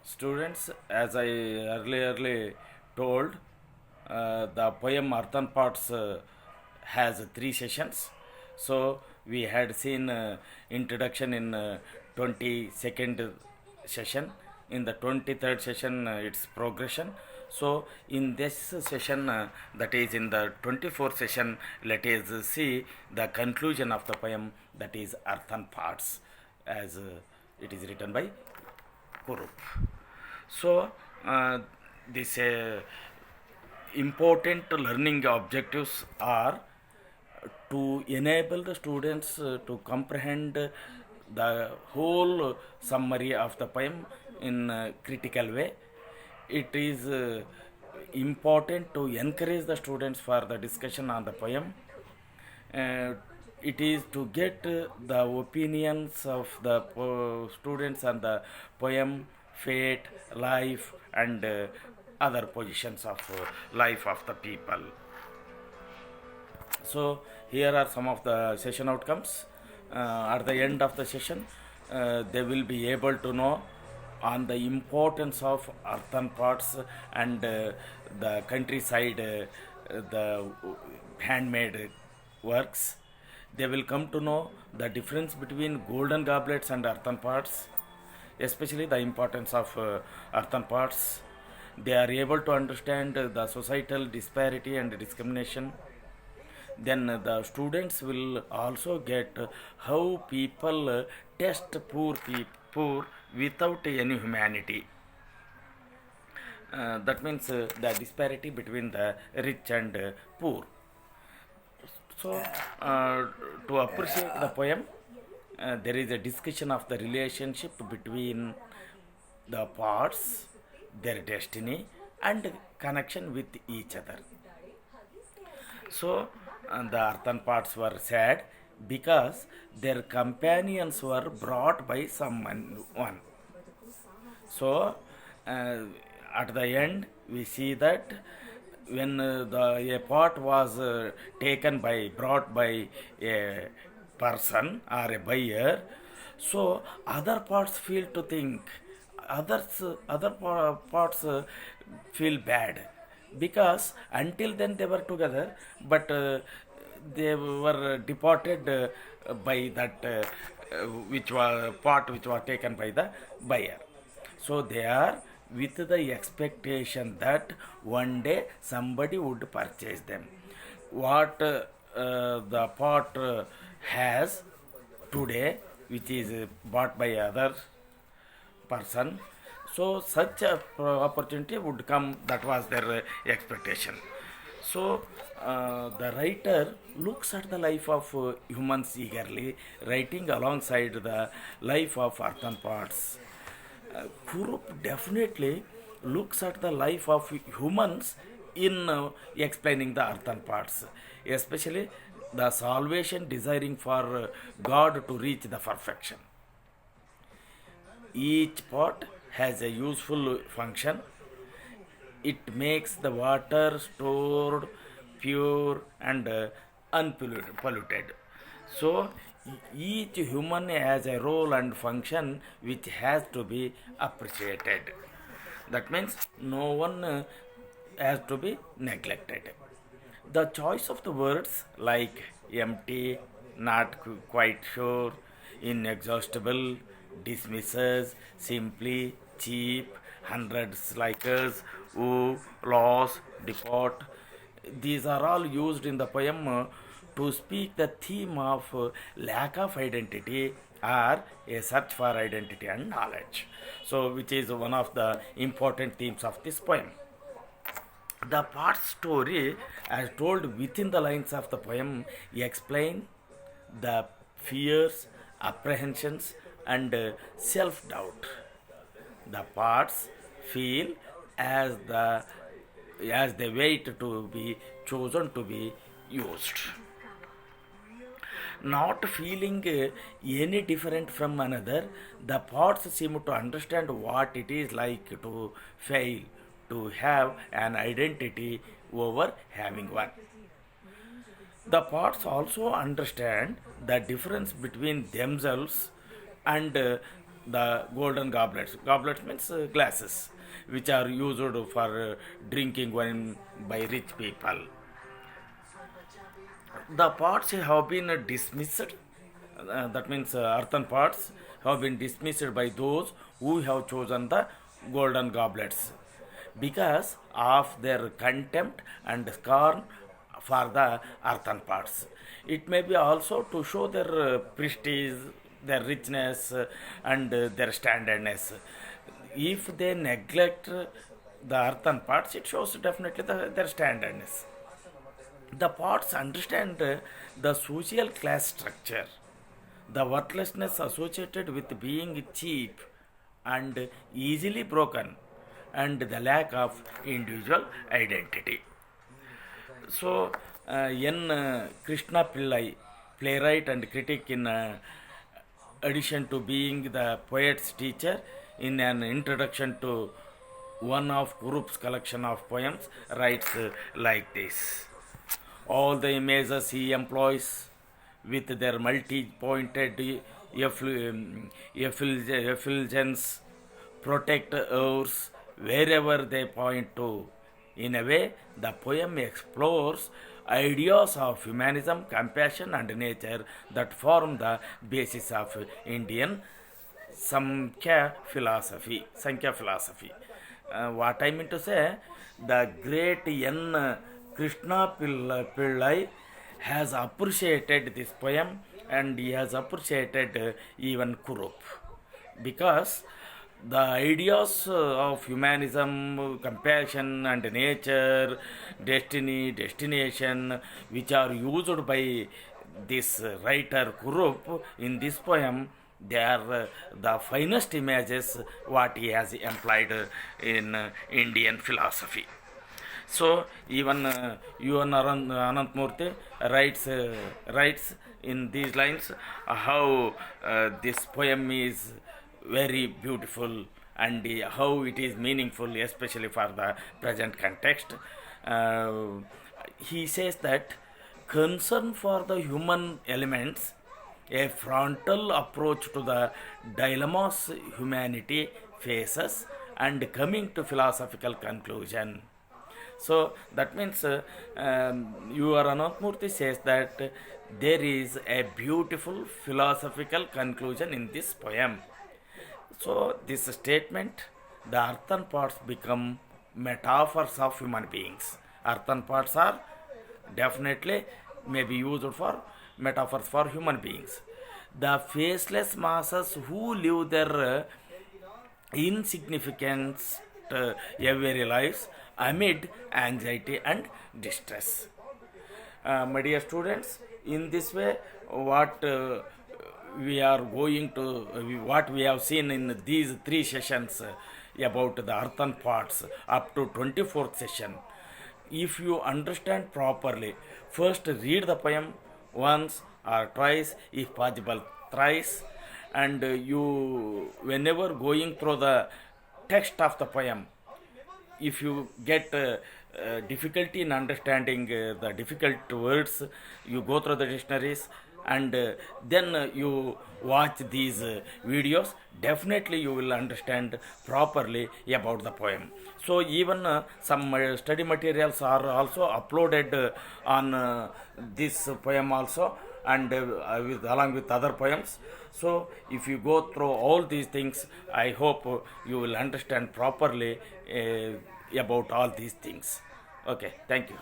Students, as I earlier told, the poem Arthan Parts has three sessions. So we had seen introduction in 22nd session. In the 23rd session, it's progression. So in this session, that is in the 24th session, let us see the conclusion of the poem, that is Arthan Parts, as it is written by Kurup. So, this important learning objectives are to enable the students to comprehend the whole summary of the poem in a critical way. It is important to encourage the students for the discussion on the poem. uh, it is to get the opinions of the students on the poem, fate, life, and other positions of life of the people. So here are some of the session outcomes. At the end of the session, they will be able to know on the importance of earthen pots and the countryside, the handmade works. They will come to know the difference between golden goblets and earthen pots, especially the importance of earthen pots. They are able to understand the societal disparity and discrimination. Then the students will also get how people test poor without any humanity. That means the disparity between the rich and poor. So, to appreciate the poem, there is a discussion of the relationship between the parts, their destiny, and connection with each other. So, the earthen parts were sad because their companions were brought by someone. One. So, uh, at the end, we see that when a pot was taken by, brought by a person or a buyer, so other parts feel to think, other parts feel bad, because until then they were together, but they were deported by that which was part which was taken by the buyer. So they are with the expectation that one day somebody would purchase them. What the pot has today, which is bought by other person, so such a opportunity would come. That was their expectation. So the writer looks at the life of humans eagerly, writing alongside the life of earthen parts. Kurup definitely looks at the life of humans in explaining the earthen parts, especially the salvation desiring for God to reach the perfection. Each pot has a useful function. It makes the water stored pure and unpolluted. So each human has a role and function which has to be appreciated. That means no one has to be neglected. The choice of the words like empty, not quite sure, inexhaustible, dismisses, simply, cheap, hundreds likers, woo, loss, deport, these are all used in the poem to speak the theme of lack of identity or a search for identity and knowledge. So, which is one of the important themes of this poem. The part story, as told within the lines of the poem, explain the fears, apprehensions, and self doubt. The parts feel as the as they wait to be chosen to be used, not feeling any different from another. The parts seem to understand what it is like to fail, to have an identity over having one. The parts also understand the difference between themselves and the golden goblets. Goblets means glasses, which are used for drinking wine by rich people. The pots have been dismissed. That means earthen pots have been dismissed by those who have chosen the golden goblets because of their contempt and scorn for the earthen pots. It may be also to show their prestige, their richness, and their standardness. If they neglect the earthen pots, it shows definitely their standardness. The pots understand the social class structure, the worthlessness associated with being cheap and easily broken, and the lack of individual identity. So, Krishna Pillai, playwright and critic, in addition to being the poet's teacher, in an introduction to one of Kurup's collection of poems, writes like this: all the images he employs with their multi-pointed effulgence protect ours wherever they point to. In a way, the poem explores ideas of humanism, compassion, and nature that form the basis of Indian Sankhya philosophy. What I mean to say, the great N. Krishna Pillai has appreciated this poem, and he has appreciated even Kurup, because the ideas of humanism, compassion, and nature, destiny, destination, which are used by this writer Kurup in this poem, they are the finest images what he has employed in Indian philosophy. So even U.N. Anantmurthy writes in these lines how this poem is very beautiful, and how it is meaningful, especially for the present context. He says that concern for the human elements, a frontal approach to the dilemmas humanity faces, and coming to philosophical conclusion. So that means your Anantmurthy says that there is a beautiful philosophical conclusion in this poem. So this statement, the earthen pots become metaphors of human beings. Earthen pots are definitely may be used for metaphors for human beings. The faceless masses who live their insignificant everyday lives amid anxiety and distress. My dear students, in this way, what we are going to, what we have seen in these three sessions about the earthen pots up to 24th session, if you understand properly, first read the poem once or twice, if possible thrice, and you, whenever going through the text of the poem, if you get difficulty in understanding the difficult words, you go through the dictionaries, and then you watch these videos, definitely you will understand properly about the poem. So even some study materials are also uploaded on this poem also, and along with other poems. So if you go through all these things, I hope you will understand properly about all these things. Okay, thank you.